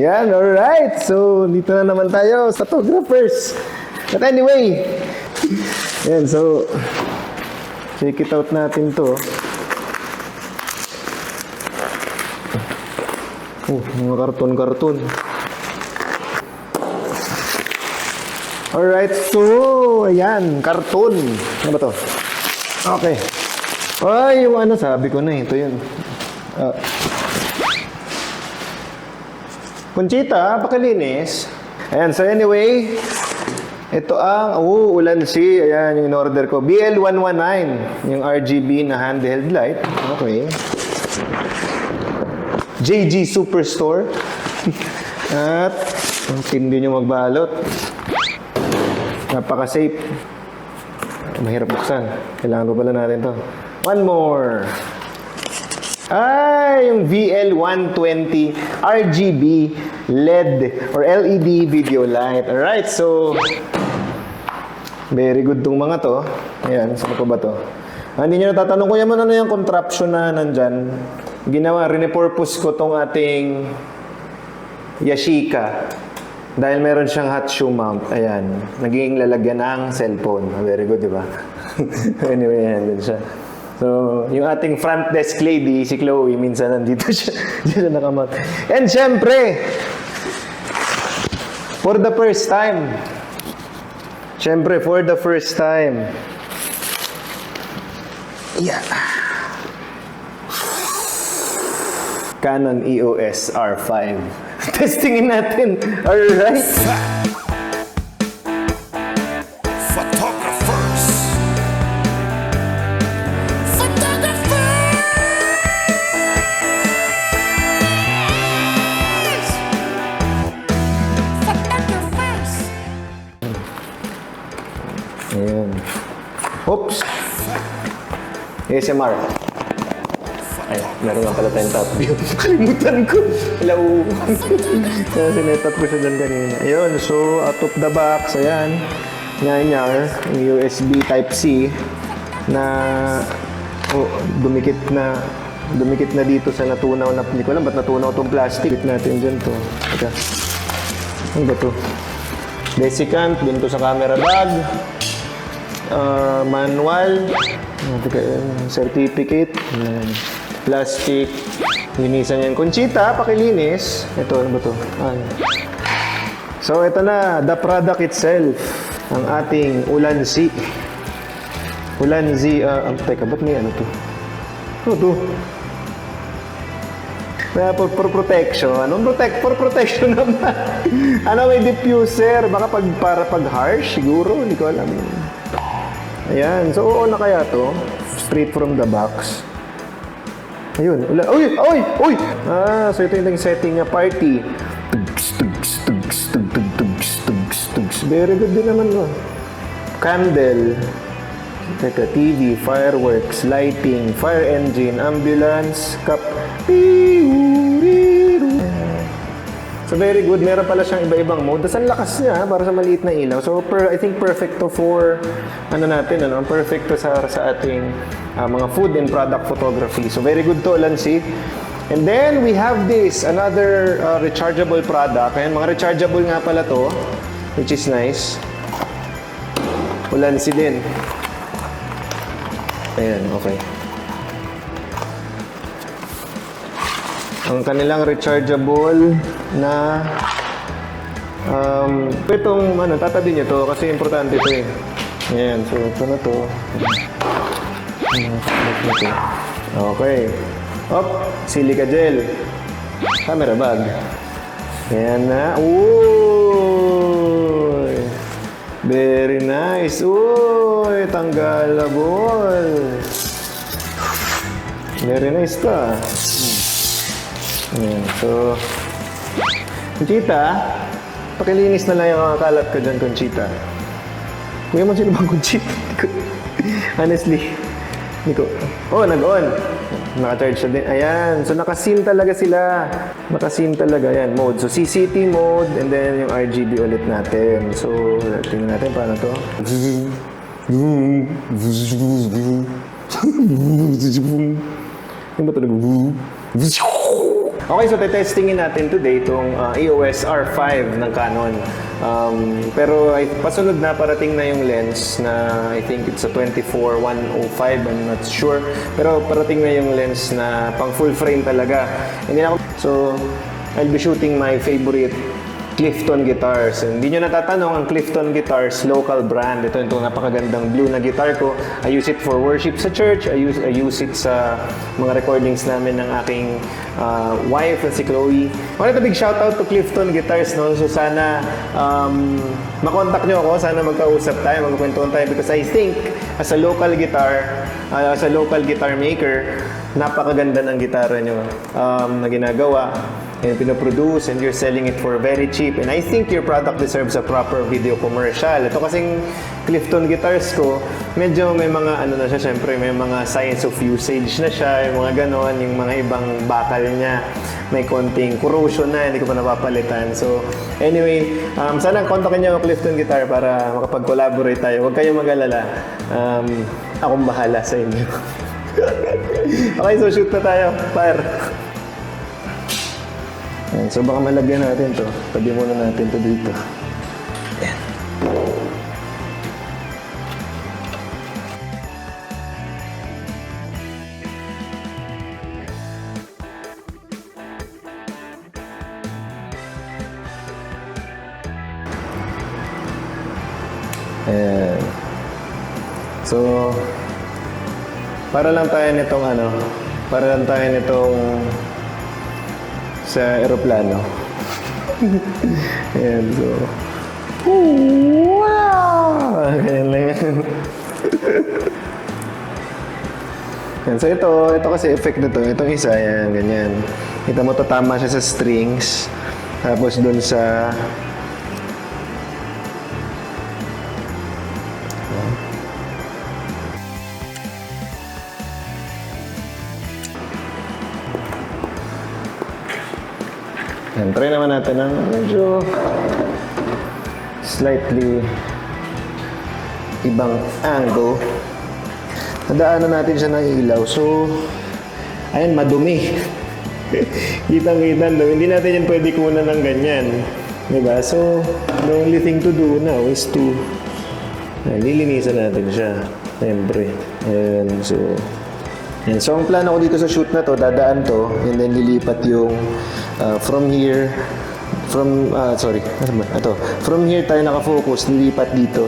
Yan, alright. So, dito na naman tayo sa photographers. But anyway, yan, so, check it out natin to. Mga karton-karton. Alright, so, ayan, karton. Ano ba to? Okay. Ay, yung ano, sabi ko na, ito yun. Conchita, pakilinis. Ayan, so anyway, ito ang, Ulanzi. Ayan, yung in-order ko. BL119, yung RGB na handheld light. Okay. JG Superstore. At, hindi nyo magbalot. Napaka-safe. Mahirap buksan. Kailangan pa pala natin to. One more. Ay, yung VL120 RGB LED or LED video light. Alright, so very good tong mga to. Ayan, saan ko ba to? Hindi nyo natatanong ko yaman ano yung contraption na nandyan. Ginawa, rinepurpose ko tong ating Yashica. Dahil meron siyang hot shoe mount. Ayan, naging lalagyan ng cellphone. Very good, di ba? Anyway, ayan din siya. So, yung ating front desk lady, si Chloe, minsan nandito siya. Diyan siya nakamount. And syempre, for the first time, yeah. Canon EOS R5. Testingin natin. Alright. Ayan. Oops. ASMR. Ay, meron nga pala tayong top view. Kalimutan ko. Hello. Sinetap ko siya dyan kanina. Ayun, so out of the box, ayan. Nyanyar, yung USB Type-C na dumikit na dito sa natunaw na, hindi ko alam ba't natunaw itong plastic natin dyan to. Teka. Ano ba to? Desiccant, dun to sa camera bag. Manual. Certificate. Plastic. Linisan yan. Conchita, pakilinis. Ito, ano ba to? So, ito na. The product itself. Ang ating Ulanzi. Teka, ba't may ano to? Ito. For protection. For protection naman. May diffuser. Baka para pag harsh, siguro. Hindi ko alam. Ayan. So, oo na kaya to. Straight from the box. Ayun. Uy! So ito yung setting niya. Party. Very good din naman, no? Candle. Teka, TV, fireworks, lighting, fire engine, ambulance, cup. So very good. Meron pala siyang iba-ibang mode. Tapos ang lakas niya para sa maliit na ilaw. So I think perfect to for perfect to sa ating mga food and product photography. So very good to, Ulanzi. And then we have this another rechargeable product. Ayan, mga rechargeable nga pala to, which is nice. Ulanzi din. Ayan, okay. Ang kanilang rechargeable na itong tatabi nyo to kasi importante ito eh. Ayan, so ito na to. Okay. Silica gel. Camera bag. Ayan na. Uy! Very nice. Uy! Tanggalable. Very nice ta. Ayan, so Conchita, pakilinis na lang yung mga kalat ko dyan, Conchita. Kuya mo, sino bang Conchita? Honestly, hindi ko. Nag-on. Naka-charge siya din. Ayan, so naka-SIM talaga sila. Naka-SIM talaga, ayan, mode. So CCT mode, and then yung RGB ulit natin. So, tingnan natin paano to. Yung ba ito Okay, so testingin natin today itong EOS R5 ng Canon. Pero pasunod na, parating na yung lens na I think it's a 24-105, I'm not sure. Pero parating na yung lens na pang full frame talaga. So, I'll be shooting my favorite Clifton guitars. Hindi nyo natatanong, ang Clifton guitars, local brand. Ito yung napakagandang blue na guitar ko. I use it for worship sa church. I use it sa mga recordings namin ng aking wife na si Chloe. Wanted a big shout out to Clifton guitars, no? So sana makontak nyo ako, sana magkausap tayo, magkwentuhan tayo because I think as a local guitar maker, napakaganda ng gitara nyo na ginagawa and pinoproduce and you're selling it for very cheap and I think your product deserves a proper video commercial. Ito kasing Clifton guitars ko, medyo may mga ano na siya, syempre may mga signs of usage na siya, yung mga ganon, yung mga ibang bakal niya may konting corrosion na, hindi ko pa napapalitan. So anyway, sana kontakin niyo ang Clifton guitar para makapag-collaborate tayo. Huwag kayong mag-alala, akong bahala sa inyo. Okay, so shoot na tayo, par. Ayan, so baka malagyan natin to. Tabi muna natin to dito. Ayan. Ayan. So, para lang tayo nitong sa aeroplano. Ayan, so wow! Ayan lang yan. Ayan, so ito kasi effect na to. Itong isa, yan, ganyan. Kita mo, tatama siya sa strings. Tapos dun sa yan, try naman natin ng medyo slightly ibang angle. Nadaanan natin siya ng ilaw. So, ayan, madumi. Kitang-kita, no? Hindi natin yan pwede kunan ng ganyan. Diba? So, the only thing to do now is to lilinisan natin siya. Siyempre. Ayan, so ang plano ko dito sa shoot na to, dadaan to, and then lilipat yung from here tayo nakafocus, lilipat dito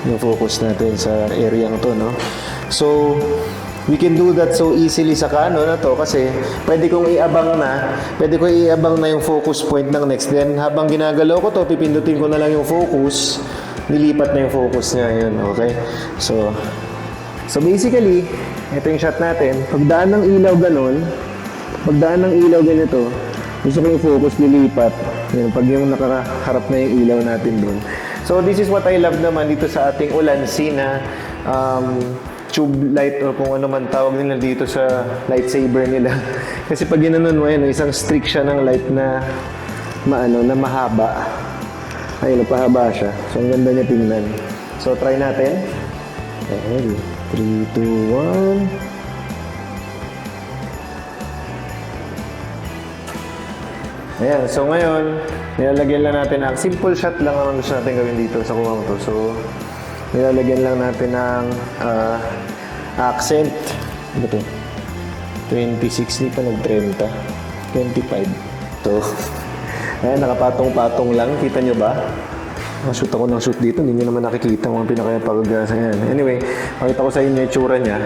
yung focus natin sa area to, no? So, we can do that so easily sa Canon na to kasi pwede kong iabang na yung focus point ng next. Then, habang ginagalaw ko to, pipindutin ko na lang yung focus, nilipat na yung focus niya, yun, okay? So basically, ito yung shot natin. Pagdaan ng ilaw ganito, gusto ko yung focus lilipat. Yan, pag yung nakaharap na yung ilaw natin dun. So this is what I love naman dito sa ating Ulanzi na tube light or kung ano man tawag nila dito sa lightsaber nila. Kasi pag ginanon mo, isang streak siya ng light na mahaba. Ayun, napahaba siya. So ang ganda niya tingnan. So try natin. Okay. 3, 2, 1. Ayan, so ngayon, nilalagyan lang natin ang simple shot lang naman gusto natin gawin dito sa kuha to. So, nilalagyan lang natin ng accent. Ano to? 26, di pa nag-30. 25. Ito. Ayan, nakapatong-patong lang. Kita nyo ba? Shoot ako ng shoot dito, hindi nyo naman nakikita mga pinakayapagagasa yan. Anyway, pakita ko sa inyo yung tsura niya.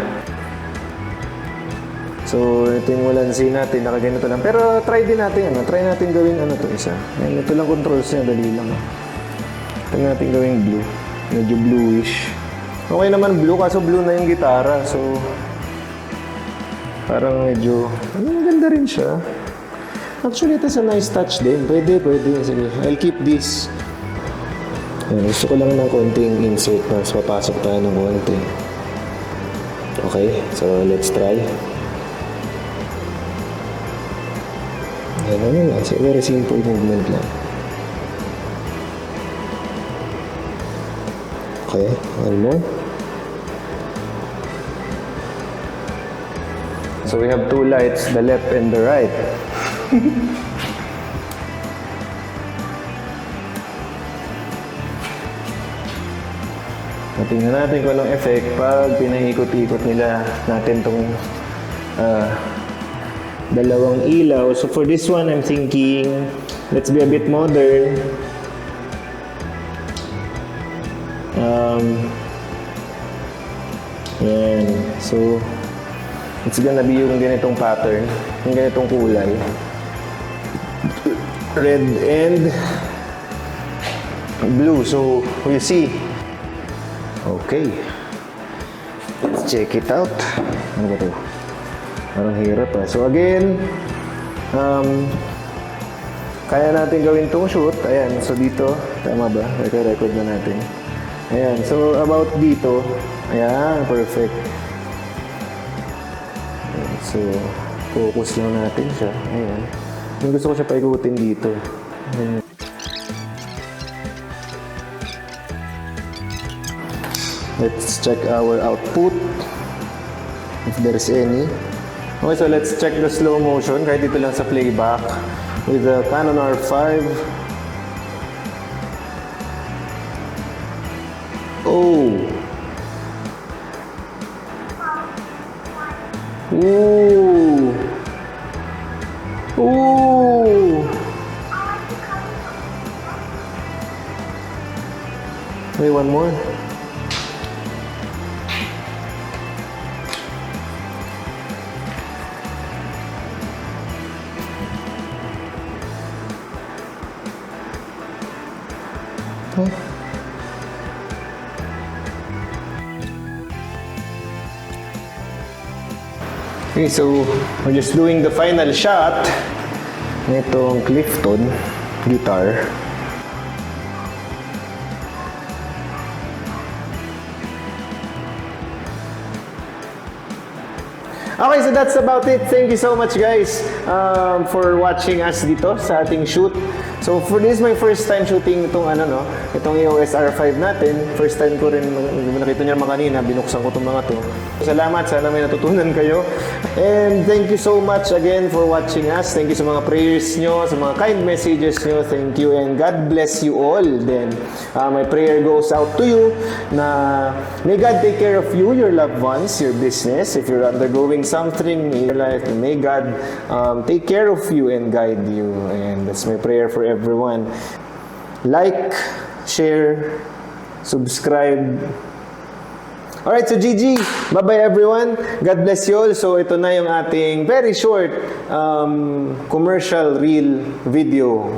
So, ito yung Ulanzi natin, nakaganito lang. Pero try din natin, try natin gawin isa. Ayan, ito lang controls niya, dali lang. Try natin gawin blue. Medyo bluish. Okay naman blue, kaso blue na yung gitara. So, parang medyo, maganda rin siya. Actually, ito is a nice touch din. Pwede. Sige, I'll keep this. Ayan, gusto ko lang ng konting insert na papasok tayo ng konti. Okay, so let's try. Ayan, so very simple movement lang. Okay, one more. So we have two lights, the left and the right. Tingnan natin kung anong effect pag pinaikot-ikot nila natin tong dalawang ilaw. So for this one, I'm thinking, let's be a bit modern. Yan. So, it's gonna be yung ganitong pattern, yung ganitong kulay. Red and blue. So, we'll see. Okay. Let's check it out. Ano ba ito? Parang hirap ah. So again, kaya natin gawin itong shoot. Ayan, so dito, tama ba? Record na natin. Ayan, so about dito, ayan, perfect. Ayan, so, focus lang natin siya. Ayan. Yung gusto ko siya paikutin dito. Ayan. Let's check our output, if there's any. Okay, so let's check the slow motion, kahit dito lang sa playback, with the Canon R5. Oh! Ooh! Ooh! Wait, one more. Okay, so we're just doing the final shot nitong Clifton guitar. Okay, so that's about it. Thank you so much guys for watching us dito sa ating shoot. So for this my first time shooting itong itong EOS R5 natin. First time ko rin, nakita niyo naman kanina, binuksan ko itong mga to. Salamat, sana may natutunan kayo. And thank you so much again for watching us. Thank you sa mga prayers nyo, sa mga kind messages nyo. Thank you and God bless you all. Then my prayer goes out to you na may God take care of you, your loved ones, your business. If you're undergoing something in your life, may God take care of you and guide you. And that's my prayer for everyone. Like, share, subscribe. Alright, so GG. Bye-bye everyone. God bless you all. So ito na yung ating very short commercial reel video.